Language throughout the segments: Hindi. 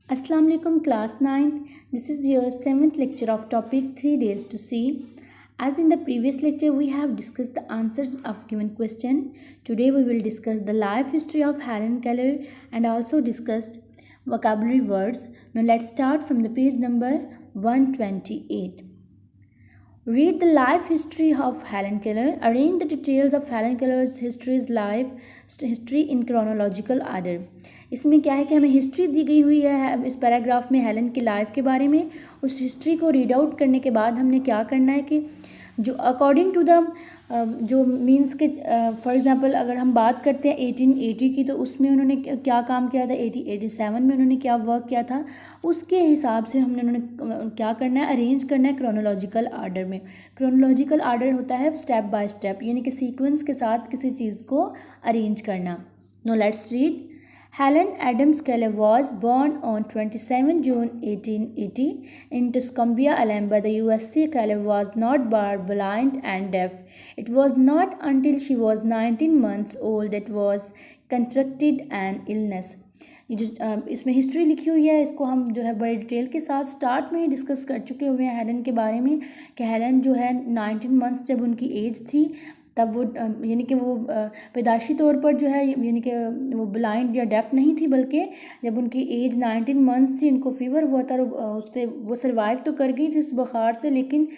Assalamu alaikum class 9th. This is your 7th lecture of topic 3 days to see. As in the previous lecture we have discussed the answers of given question. Today we will discuss the life history of Helen Keller and also discussed vocabulary words. Now let's start from the page number 128. Read the life history of Helen Keller. Arrange the details of Helen Keller's history in chronological order. इसमें क्या है कि हमें हिस्ट्री दी गई हुई है इस पैराग्राफ में हेलन की लाइफ के बारे में। उस हिस्ट्री को रीड आउट करने के बाद हमने क्या करना है कि जो अकॉर्डिंग टू द जो मीन्स के फॉर एग्जांपल अगर हम बात करते हैं 1880 की, तो उसमें उन्होंने क्या काम किया था, 1887 में उन्होंने क्या वर्क किया था, उसके हिसाब से उन्होंने क्या करना है, अरेंज करना है क्रोनोलॉजिकल आर्डर में। क्रोनोलॉजिकल आर्डर होता है स्टेप बाय स्टेप, यानी कि सीक्वेंस के साथ किसी चीज़ को अरेंज करना। No let's read. Helen Adams Keller was born on 27 June 1880 in Tuscumbia, Alabama, the USA. Keller was not born blind and deaf. It was not until she was 19 months old that was contracted an illness. ये जो इसमें हिस्ट्री लिखी हुई है, इसको हम जो है बड़े डिटेल के साथ स्टार्ट में ही डिस्कस कर चुके हुए हैं हेलन के बारे में कि हेलन जो है 19 मंथ्स जब उनकी एज थी तब वो यानी कि वो पैदाशी तौर पर जो है यानी कि वो ब्लाइंड या डेफ नहीं थी, बल्कि जब उनकी एज 19 मंथ्स थी उनको फीवर हुआ था। उससे वो सर्वाइव तो कर गई थी उस बुखार से, लेकिन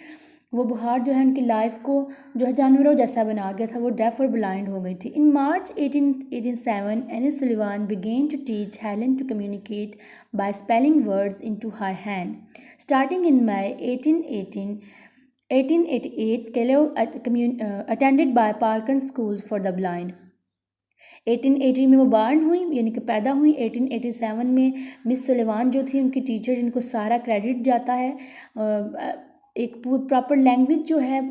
वो बुखार जो है उनकी लाइफ को जो है जानवरों जैसा बना गया था, वो डेफ और ब्लाइंड हो गई थी। In March 1887 Anne Sullivan began to teach Helen to communicate by spelling words into her hand. Starting in May 1888, Keller attended by Parkland Schools for the Blind. 1880 में वो बॉर्न हुई, यानी कि पैदा हुई। 1887 में मिस सुलेवान जो थी उनकी टीचर, जिनको सारा क्रेडिट जाता है, एक प्रॉपर लैंग्वेज जो है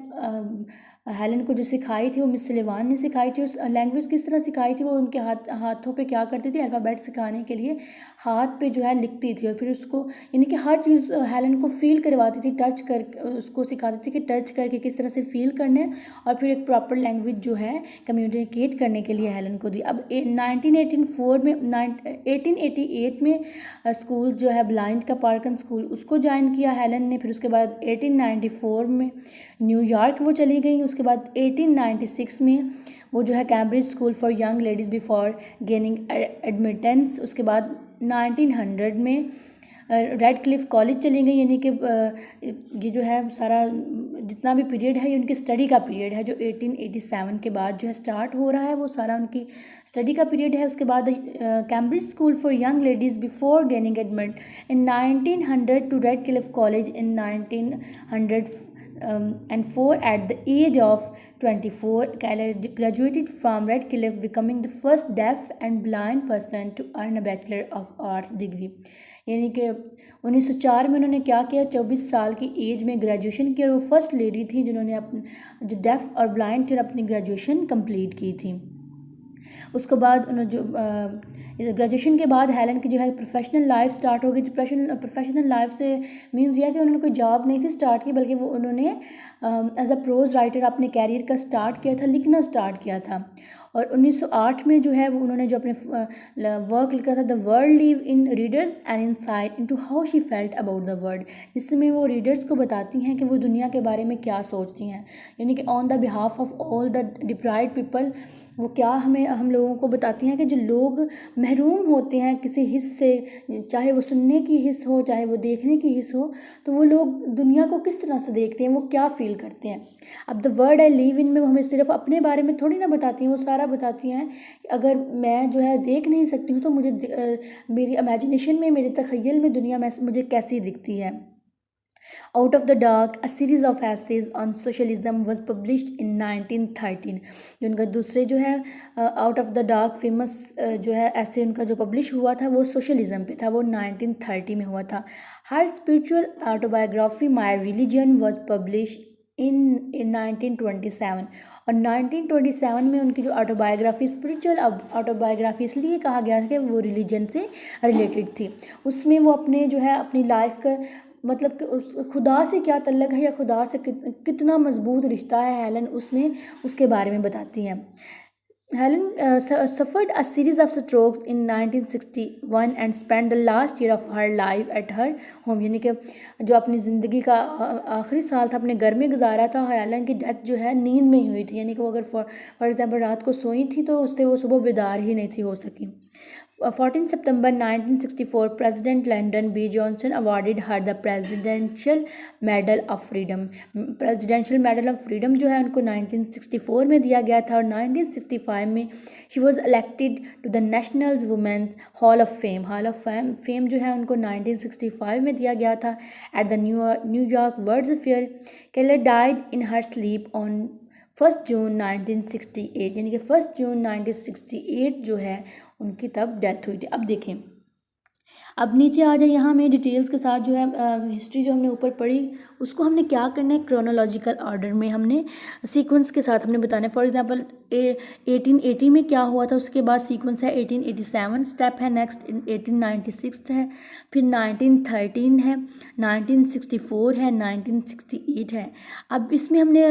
हेलन को जो सिखाई थी वो मिस सुलेवान ने सिखाई थी। उस लैंग्वेज किस तरह सिखाई थी, वो उनके हाथों पे क्या करती थी, अल्फ़ाबेट सिखाने के लिए हाथ पे जो है लिखती थी, और फिर उसको यानी कि हर चीज़ हेलन को फील करवाती थी, टच कर उसको सिखाती थी कि टच करके किस तरह से फील करना है, और फिर एक प्रॉपर लैंग्वेज जो है कम्युनिकेट करने के लिए हेलन को दी। अब 1888 में स्कूल जो है ब्लाइंड का पार्कन स्कूल, उसको ज्वाइन किया हेलन ने। फिर उसके बाद 1894 में न्यूयॉर्क वो चली गई। उसके बाद 1896 में वो जो है Cambridge school for young ladies before gaining admittance. उसके बाद 1900 में रेड क्लिफ कॉलेज चली गई, यानी कि ये जो है सारा जितना भी पीरियड है ये उनकी स्टडी का पीरियड है, जो 1887 के बाद जो है स्टार्ट हो रहा है, वो सारा उनकी स्टडी का पीरियड है। उसके बाद Cambridge school for young ladies before gaining admit in 1900 to Radcliffe college in 1904 at the age of 24. Keller graduated from Redcliffe, becoming the first deaf and blind person to earn a Bachelor of Arts degree. यानी कि 1904 में उन्होंने क्या किया, 24 साल की एज में ग्रेजुएशन किया, और वो फर्स्ट लेडी थी जिन्होंने जो डेफ और ब्लाइंड थे अपनी ग्रेजुएशन कंप्लीट की थी। उसके बाद उन्होंने जो ग्रेजुएशन के बाद हेलन की जो है प्रोफेशनल लाइफ स्टार्ट हो गई थी। प्रोफेशनल लाइफ से मीन्स यह कि उन्होंने कोई जॉब नहीं थी स्टार्ट की, बल्कि वो उन्होंने एज अ प्रोज राइटर अपने कैरियर का स्टार्ट किया था, लिखना स्टार्ट किया था। और 1908 में जो है वो उन्होंने जो अपने वर्क लिखा था the world live in readers and insight into how she felt about the world, जिसमें वो रीडर्स को बताती हैं कि वो दुनिया के बारे में क्या सोचती हैं, यानी कि on the behalf of all the deprived people. वो क्या हम लोगों को बताती हैं कि जो लोग महरूम होते हैं किसी हिस्स से, चाहे वो सुनने की हिस्स हो चाहे वो देखने की हिस्स हो, तो वो लोग दुनिया को किस तरह से देखते हैं, वो क्या फील करते हैं। अब the world I live in में वो हमें सिर्फ अपने बारे में थोड़ी ना बताती हैं, वो सारा बताती हैं कि अगर मैं जो है देख नहीं सकती हूँ तो मुझे मेरी इमेजिनेशन में, मेरे तख़य्युल में दुनिया में मुझे कैसी दिखती है। Out of the Dark, a series of essays on socialism was published in 1913. जो उनका दूसरे जो है out of the dark famous जो है ऐसे उनका जो पब्लिश हुआ था वो सोशलिज्म पे था, वो 1930 में हुआ था। Her spiritual autobiography my religion was publish in 1927, और 1927 में उनकी जो ऑटोबायोग्राफी स्पिरिचुअल ऑटोबायोग्राफी इसलिए कहा गया था कि वो रिलीजन से रिलेटेड थी। उसमें वो अपने जो है अपनी लाइफ का मतलब कि उस खुदा से क्या तल्लक है या खुदा से कितना मजबूत रिश्ता है हेलन, उसमें उसके बारे में बताती हैं। Helen suffered a series of strokes in 1961 and spent the last year of her life at her home. यानी कि जो अपनी ज़िंदगी का आखिरी साल था अपने घर में गुजारा था। हेलन की डेथ जो है नींद में ही हुई थी, यानी कि वो अगर फॉर एग्जांपल रात को सोई थी तो उससे वो सुबह बेदार ही नहीं थी हो सकी। 14 September 1964, President Lyndon B. Johnson awarded her the Presidential Medal of Freedom. Presidential Medal of Freedom जो है उनको 1964 में दिया गया था और 1965 में she was elected to the National Women's Hall of Fame. Hall of Fame जो है उनको 1965 में दिया गया था at the New York World's Fair. Keller died in her sleep on 1 जून 1968, यानी कि 1 जून 1968 जो है उनकी तब डेथ हुई थी। अब देखें, अब नीचे आ जाए, यहाँ में डिटेल्स के साथ जो है हिस्ट्री जो हमने ऊपर पढ़ी उसको हमने क्या करना है, क्रोनोलॉजिकल ऑर्डर में हमने सीक्वेंस के साथ हमने बताना है। फॉर एग्जांपल 1880 में क्या हुआ था, उसके बाद सीक्वेंस है 1887 स्टेप है, नेक्स्ट 1896 है, फिर 1913 है, 1964 है, 1968 है। अब इसमें हमने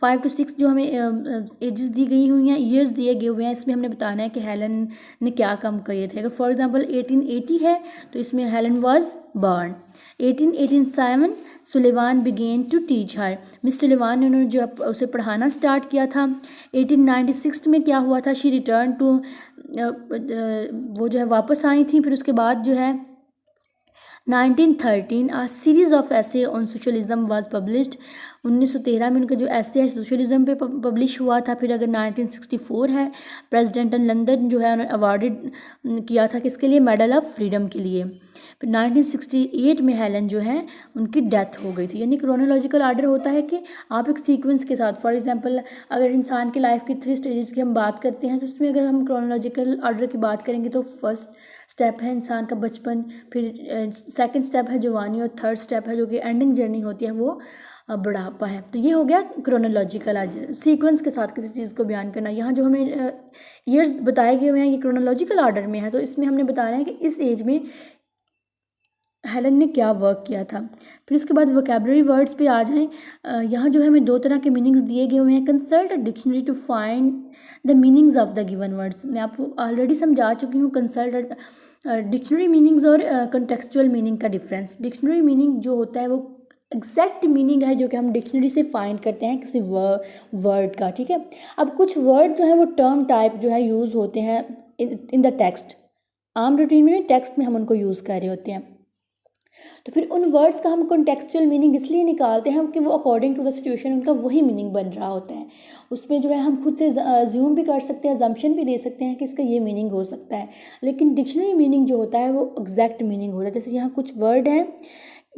5 to 6 जो हमें एजेस दी गई हुई हैं, ईयर्स दिए गए हुए हैं, इसमें हमने बताना है कि हेलन ने क्या काम किए थे। अगर फॉर एग्जांपल 1880 है तो इसमें Helen was born. 1887 Sullivan began to teach her, miss Sullivan ने उन्होंने जो उसे पढ़ाना स्टार्ट किया था। 1896 में क्या हुआ था, शी रिटर्न टू, वो जो है वापस आई थी। फिर उसके बाद जो है 1913 आ सीरीज़ ऑफ ऐसे ऑन सोशलिज्म वाज पब्लिश्ड। 1913 में उनका जो ऐसे है सोशलिज्म पे पब्लिश हुआ था। फिर अगर 1964 है, प्रेसिडेंट लंदन जो है उन्होंने अवार्डेड किया था किसके लिए, मेडल ऑफ फ्रीडम के लिए। फिर 1968 में हेलन जो है उनकी डेथ हो गई थी। यानी क्रोनोलॉजिकल ऑर्डर होता है कि आप एक सीक्वेंस के साथ, फॉर एग्जांपल अगर इंसान की लाइफ की 3 स्टेजेस की हम बात करते हैं तो उसमें अगर हम क्रोनोलॉजिकल ऑर्डर की बात करेंगे तो फर्स्ट स्टेप है इंसान का बचपन, फिर सेकंड स्टेप है जवानी और थर्ड स्टेप है जो कि एंडिंग जर्नी होती है वो बुढ़ापा है। तो ये हो गया क्रोनोलॉजिकल सीक्वेंस के साथ किसी चीज़ को बयान करना। यहाँ जो हमें ईयर्स बताए गए हुए हैं ये क्रोनोलॉजिकल ऑर्डर में है, तो इसमें हमने बताना है कि इस एज में हेलन ने क्या वर्क किया था। फिर उसके बाद वोकैबुलरी वर्ड्स पे आ जाएं। यहाँ जो है हमें 2 तरह के मीनिंग्स दिए गए हुए हैं। Consult a dictionary to find the meanings of the given words. मैं आपको ऑलरेडी समझा चुकी हूँ कंसल्ट डिक्शनरी मीनिंग्स और कंटेक्सचुअल मीनिंग का डिफरेंस। डिक्शनरी मीनिंग जो होता है वो एग्जैक्ट मीनिंग है जो कि हम डिक्शनरी से फाइंड करते हैं किसी वर्ड का, ठीक है। अब कुछ वर्ड जो है वो टर्म टाइप जो है यूज़ होते हैं इन द टेक्स्ट, आम रूटीन में टेक्स्ट में हम उनको यूज़ कर रहे होते हैं। तो फिर उन वर्ड्स का हम कॉन्टेक्चुअल मीनिंग इसलिए निकालते हैं कि वो अकॉर्डिंग टू द सिचुएशन उनका वही मीनिंग बन रहा होता है। उसमें जो है हम खुद से अज्यूम भी कर सकते हैं, अजम्पशन भी दे सकते हैं कि इसका ये मीनिंग हो सकता है, लेकिन डिक्शनरी मीनिंग जो होता है वो एग्जैक्ट मीनिंग होता है। जैसे यहाँ कुछ वर्ड हैं,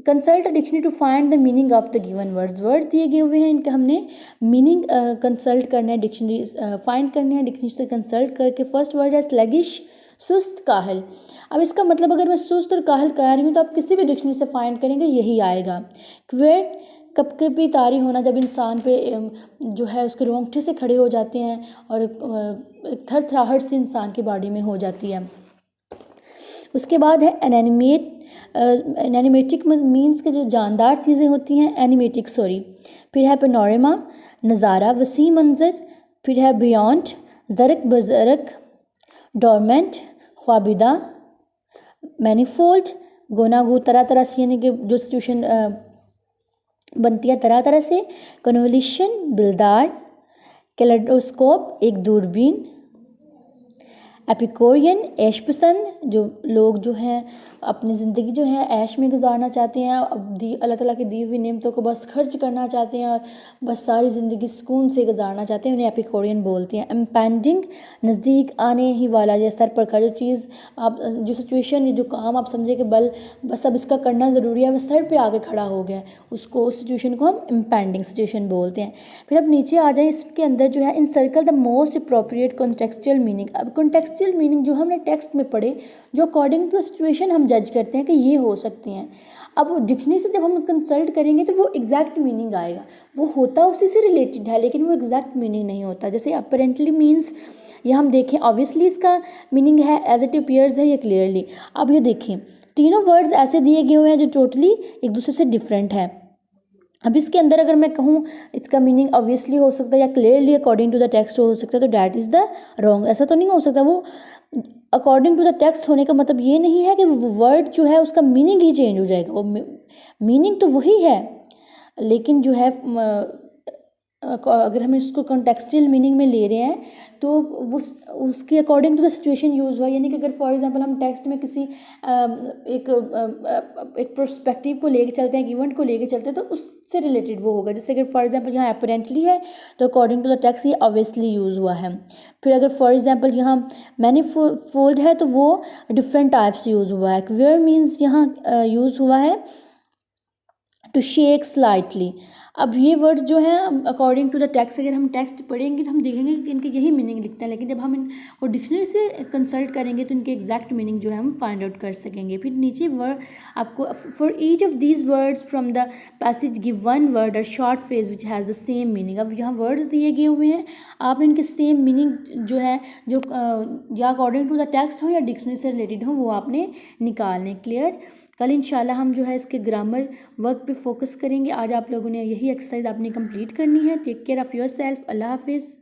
consult a dictionary to find the meaning of the given words. Word दिए गए हुए हैं, इनका हमने मीनिंग कंसल्ट करना है, डिक्शनरी फाइंड करना है, डिक्शनरी से कंसल्ट करके। फर्स्ट वर्ड है स्लगिश, सुस्त, काहल। अब इसका मतलब अगर मैं सुस्त और काहल कह रही हूँ तो आप किसी भी डिक्शनरी से फाइंड करेंगे यही आएगा। क्वेर, कपकपी तारी होना, जब इंसान पे जो है उसके रोंगटे से खड़े हो जाते हैं और थरथराहट से इंसान की बॉडी में हो जाती है। उसके बाद है एनिमेट, एनिमेटिक मीन्स के जो जानदार चीज़ें होती हैं, एनिमेटिक सॉरी। फिर है पेनोरमा, नज़ारा, वसी मंजर। फिर है बियॉन्ड, ज़रक बज़रक, डोरमेंट, ख्वाबिदा, मैनीफोल्ड, गोनागो, तरह तरह से, यानी कि जो सिचुएशन बनती है तरह तरह से। कन्वोल्यूशन, बिलदार, कैलेडोस्कोप, एक दूरबीन। एपिकोरियन, ऐश पसंद, जो लोग जो हैं अपनी ज़िंदगी जो है ऐश में गुजारना चाहते हैं, अल्लाह ताला की दी हुई नेमतों को बस खर्च करना चाहते हैं और बस सारी ज़िंदगी सुकून से गुजारना चाहते हैं, उन्हें एपिकोरियन बोलते हैं। इम्पेंडिंग, नज़दीक आने ही वाला, या सर पर का जो चीज़ आप, जो सिचुएशन, जो काम आप समझे कि बस अब इसका करना ज़रूरी है, वह सर पर आके खड़ा हो गया, उसको, उस सिचुएशन को हम इम्पेंडिंग सिचुएशन बोलते हैं। फिर अब नीचे आ जाए, इसके अंदर जो है encircle the most appropriate contextual meaning. अब कॉन्टेक्सचुअल मीनिंग जो हमने टेक्स्ट में पढ़े, जो अकॉर्डिंग टू सिचुएशन हम जज करते हैं कि ये हो सकती हैं। अब डिक्शनरी से जब हम कंसल्ट करेंगे तो वो एग्जैक्ट मीनिंग आएगा, वो होता उसी से रिलेटेड है लेकिन वो एग्जैक्ट मीनिंग नहीं होता। जैसे अपेरेंटली मीन्स, ये हम देखें ऑब्वियसली इसका मीनिंग है एज इट अपीयर्स है या क्लियरली। अब ये देखें तीनों वर्ड्स ऐसे दिए गए हुए हैं जो टोटली एक दूसरे से डिफरेंट है। अब इसके अंदर अगर मैं कहूँ इसका मीनिंग ऑब्वियसली हो सकता है या clearly according to the text हो सकता है, तो डैट इज़ द रॉन्ग, ऐसा तो नहीं हो सकता। वो अकॉर्डिंग टू द टेक्स्ट होने का मतलब ये नहीं है कि वर्ड जो है उसका मीनिंग ही चेंज हो जाएगा, वो मीनिंग तो वही है, लेकिन जो है अगर हम इसको कॉन्टेक्सचुअल मीनिंग में ले रहे हैं तो वो उसके according to the situation use हुआ। यानी कि अगर फॉर एग्जांपल हम टेक्स्ट में किसी एक पर्सपेक्टिव को लेके चलते हैं, एक इवेंट को लेके चलते हैं, तो उससे रिलेटेड वो होगा। जैसे अगर फॉर एग्जांपल यहाँ अपेरेंटली है तो अकॉर्डिंग टू द टेक्स्ट ये ऑब्वियसली यूज़ हुआ है। फिर अगर फॉर एग्जांपल यहाँ मैनीफोल्ड है तो वो डिफरेंट टाइप्स यूज़ हुआ है। वेयर मीन्स यहाँ यूज़ हुआ है टू शेक स्लाइटली। अब ये वर्ड जो है अकॉर्डिंग टू द टेक्स्ट, अगर हम टेक्स्ट पढ़ेंगे तो हम देखेंगे कि इनके यही मीनिंग लिखते हैं, लेकिन जब हम इनको डिक्शनरी से कंसल्ट करेंगे तो इनके एग्जैक्ट मीनिंग जो है हम फाइंड आउट कर सकेंगे। फिर नीचे वर्ड आपको for each of these words from the passage give one word or short phrase which has the same meaning. अब यहाँ वर्ड्स दिए गए हुए हैं, आपने इनके सेम मीनिंग जो है जो या अकॉर्डिंग टू द टेक्स्ट हो या डिक्शनरी से रिलेटेड हो वो आपने निकालने। क्लियर। कल इंशाल्लाह हम जो है इसके ग्रामर वर्क पे फोकस करेंगे। आज आप लोगों ने यही एक्सरसाइज आपने कंप्लीट करनी है। Take care of yourself. अल्लाह हाफिज़।